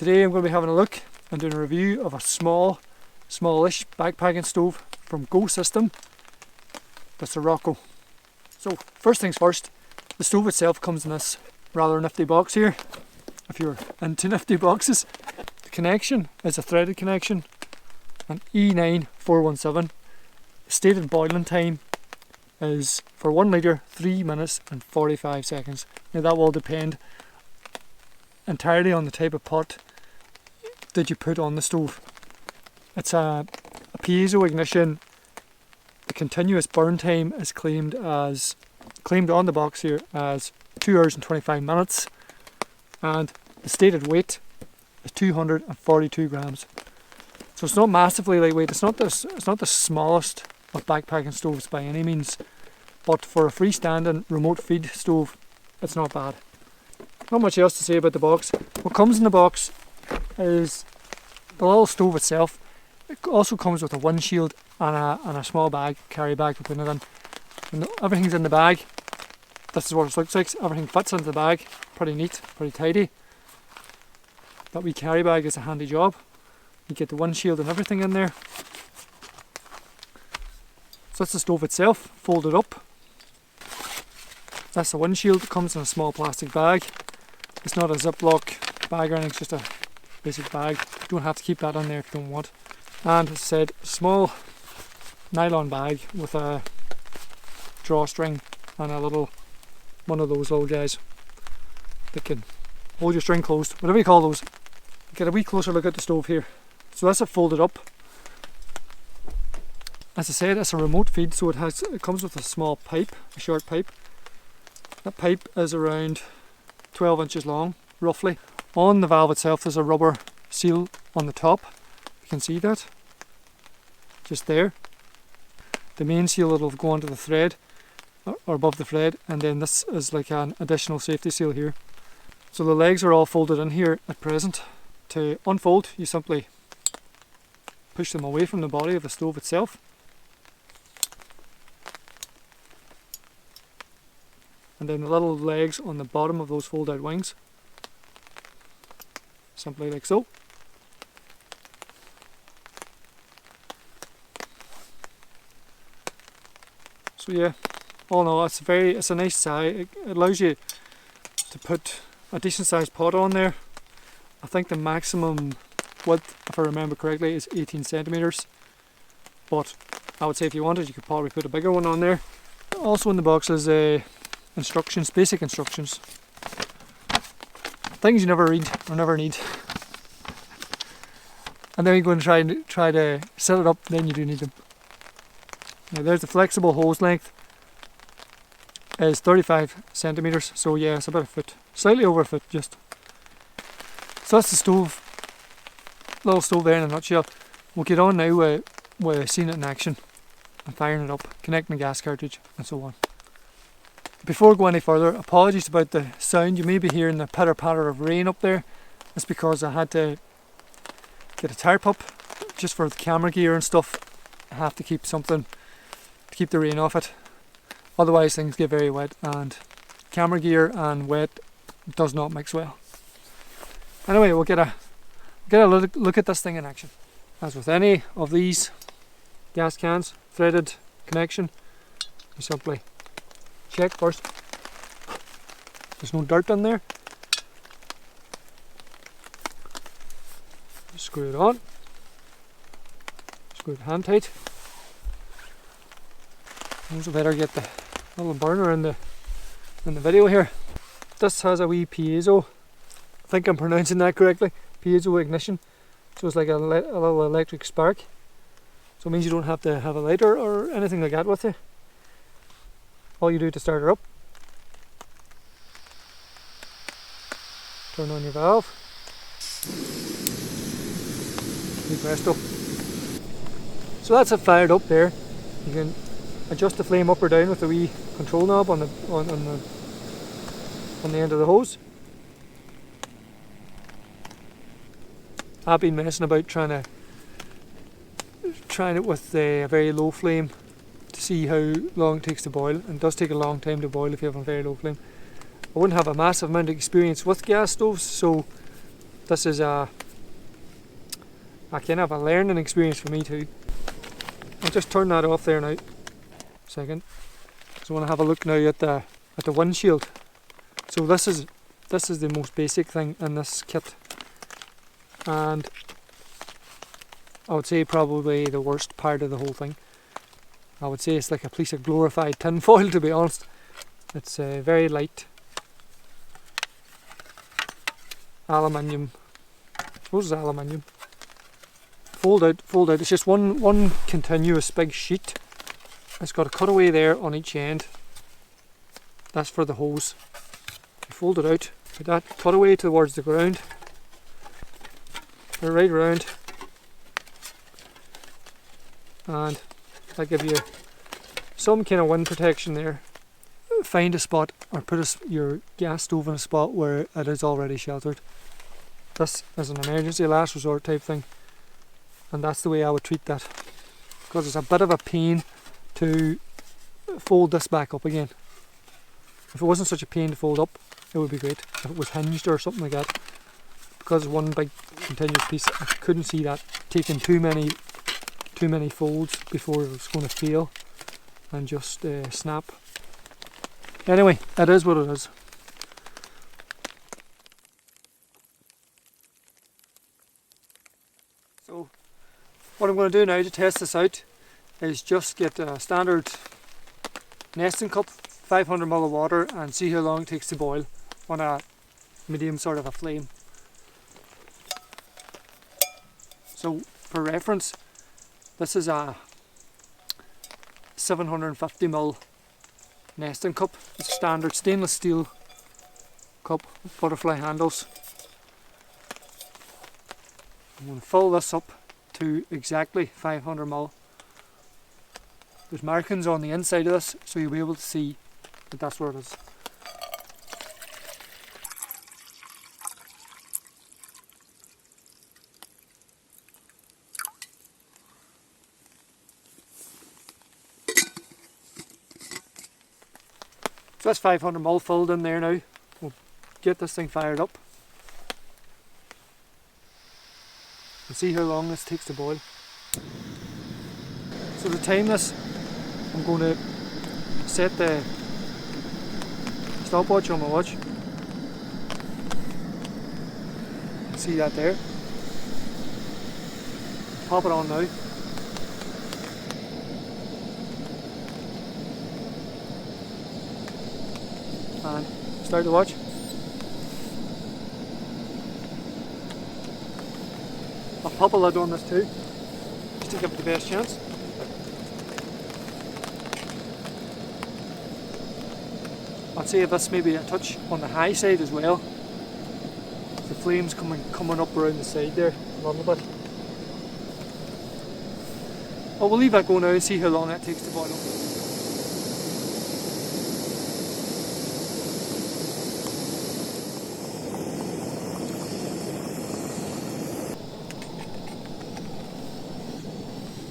Today I'm going to be having a look and doing a review of a smallish backpacking stove from GoSystem Sirocco. So first things first, the stove itself comes in this rather nifty box here, if you're into nifty boxes. The connection is a threaded connection, an E9417. The stated boiling time is for 1 litre 3 minutes and 45 seconds. Now that will depend entirely on the type of pot that you put on the stove. It's a piezo ignition. The continuous burn time is claimed on the box here as 2 hours and 25 minutes, and the stated weight is 242 grams. So it's not massively lightweight. It's not the smallest of backpacking stoves by any means, but for a freestanding remote feed stove, it's not bad. Not much else to say about the box. What comes in the box is the little stove itself. It also comes with a windshield and a small bag, carry bag to put it in. And everything's in the bag. This is what it looks like. Everything fits into the bag. Pretty neat, pretty tidy. That wee carry bag is a handy job. You get the windshield and everything in there. So that's the stove itself, folded up. That's the windshield. It comes in a small plastic bag. It's not a Ziploc bag or anything, it's just a basic bag. You don't have to keep that in there if you don't want. And as I said, a small nylon bag with a drawstring and a little one of those little guys that can hold your string closed, whatever you call those. Get a wee closer look at the stove here. So that's it folded up. As I said, it's a remote feed, so it comes with a small pipe, a short pipe. That pipe is around 12 inches long, roughly. On the valve itself there's a rubber seal on the top. You can see that, just there. The main seal that will go onto the thread, or above the thread, and then this is like an additional safety seal here. So the legs are all folded in here at present. To unfold, you simply push them away from the body of the stove itself. And then the little legs on the bottom of those fold out wings, simply like so. So yeah, all in all, it's a nice size. It allows you to put a decent sized pot on there. I think the maximum width, if I remember correctly, is 18 centimeters. But I would say if you wanted, you could probably put a bigger one on there. Also in the box is instructions, basic instructions. Things you never read or never need. And then you go and try to set it up, then you do need them. Now there's the flexible hose length. Is 35 centimeters, so yeah, it's about a foot, slightly over a foot just. So that's the stove, little stove there in a nutshell. We'll get on now with seeing it in action and firing it up, connecting the gas cartridge and so on. Before we go any further, apologies about the sound. You may be hearing the pitter patter of rain up there. It's because I had to get a tarp up just for the camera gear and stuff. I have to keep something to keep the rain off it. Otherwise things get very wet, and camera gear and wet does not mix well. Anyway, we'll get a look at this thing in action. As with any of these gas cans, threaded connection, you simply check first. There's no dirt in there. Screw it on. Screw it hand tight. I better get the little burner in the video here. This has a wee piezo. I think I'm pronouncing that correctly. Piezo ignition. So it's like a little electric spark. So it means you don't have to have a lighter or anything like that with you. All you do to start her up, turn on your valve. Presto. So that's it fired up there. You can adjust the flame up or down with the wee control knob on the end of the hose. I've been messing about trying it with a very low flame to see how long it takes to boil, and it does take a long time to boil if you have a very low flame. I wouldn't have a massive amount of experience with gas stoves, so this is a kind of a learning experience for me too. I'll just turn that off there now. Second. So I want to have a look now at the windshield. So this is the most basic thing in this kit, and I would say probably the worst part of the whole thing. I would say it's like a piece of glorified tin foil, to be honest. It's very light aluminium. I suppose it's aluminium. Fold out. It's just one continuous big sheet. It's got a cutaway there on each end. That's for the hose. You fold it out, put that cutaway towards the ground, right around, and that'll give you some kind of wind protection there. Find a spot or put your gas stove in a spot where it is already sheltered. This is an emergency last resort type thing, and that's the way I would treat that, because it's a bit of a pain to fold this back up again. If it wasn't such a pain to fold up, it would be great. If it was hinged or something like that, because it's one big continuous piece, I couldn't see that taking too many folds before it was going to fail and just snap. Anyway, it is what it is. So what I'm going to do now to test this out is just get a standard nesting cup, 500 ml of water, and see how long it takes to boil on a medium sort of a flame. So for reference, this is a 750 ml nesting cup. It's a standard stainless steel cup with butterfly handles. I'm going to fill this up to exactly 500 ml. There's markings on the inside of this, so you'll be able to see that that's where it is. So that's 500 ml filled in there now. We'll get this thing fired up and see how long this takes to boil. So to time this, I'm going to set the stopwatch on my watch. See that there? Pop it on now. And start the watch. I'll pop a lid on this too, just to give it the best chance. I'd say this may be a touch on the high side as well. The flames coming up around the side there a little bit. But we'll leave that go now and see how long that takes to boil up.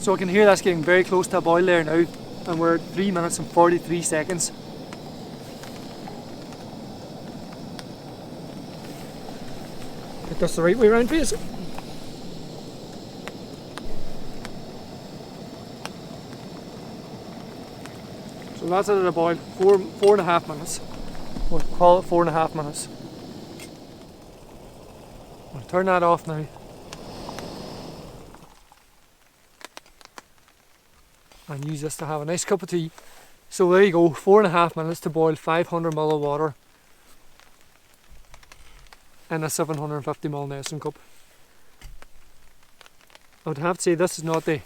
So I can hear that's getting very close to a boil there now, and we're at 3 minutes and 43 seconds. Get this the right way around, please. So that's it at a boil, 4.5 minutes. We'll call it 4.5 minutes. I'll turn that off now. And use this to have a nice cup of tea. So there you go, 4.5 minutes to boil 500 ml of water in a 750 ml nesting cup. I would have to say this is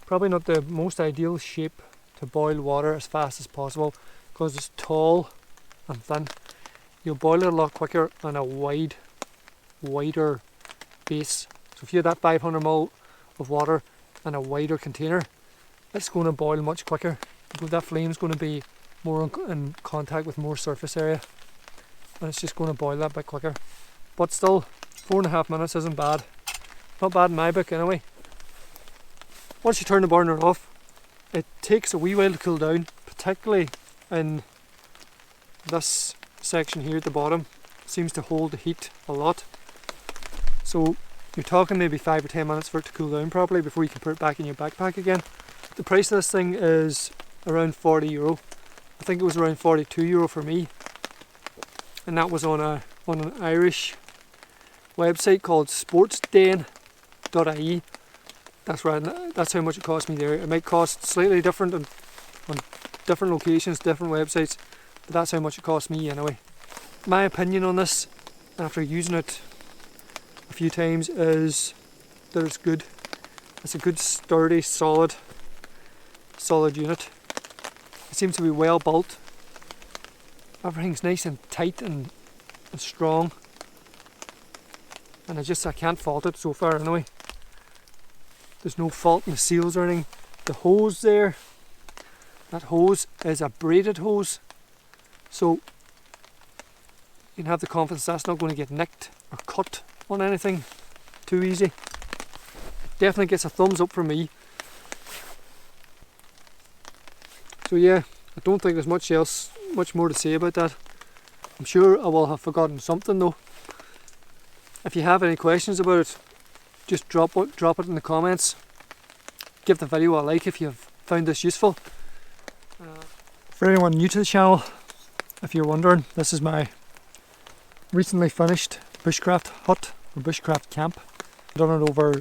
probably not the most ideal shape to boil water as fast as possible, because it's tall and thin. You'll boil it a lot quicker on a wider base. So if you had that 500 ml of water in a wider container, it's going to boil much quicker. That flame's going to be more in contact with more surface area, and it's just going to boil that bit quicker. But still, 4.5 minutes isn't bad. Not bad in my book anyway. Once you turn the burner off, it takes a wee while to cool down, particularly in this section here at the bottom. It seems to hold the heat a lot. So you're talking maybe 5 or 10 minutes for it to cool down properly before you can put it back in your backpack again. The price of this thing is around €40. I think it was around €42 for me, and that was on an Irish website called sportsden.ie. That's how much it cost me there. It might cost slightly different on different locations, different websites, but that's how much it cost me anyway. My opinion on this, after using it a few times, is that it's good. It's a good, sturdy, solid unit. It seems to be well built. Everything's nice and tight and strong, and I can't fault it so far anyway. There's no fault in the seals or anything. The hose there, that hose is a braided hose, so you can have the confidence that's not going to get nicked or cut on anything too easy. It definitely gets a thumbs up from me. So yeah, I don't think there's much more to say about that. I'm sure I will have forgotten something though. If you have any questions about it, just drop it in the comments. Give the video a like if you've found this useful. For anyone new to the channel, if you're wondering, this is my recently finished bushcraft hut or bushcraft camp. I've done it over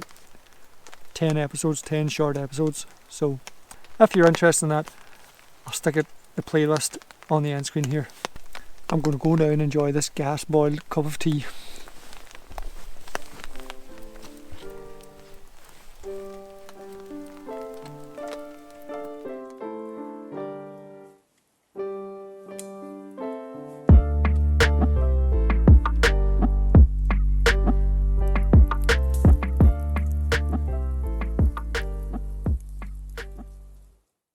10 episodes, 10 short episodes. So if you're interested in that, I'll stick the playlist on the end screen here. I'm going to go now and enjoy this gas boiled cup of tea.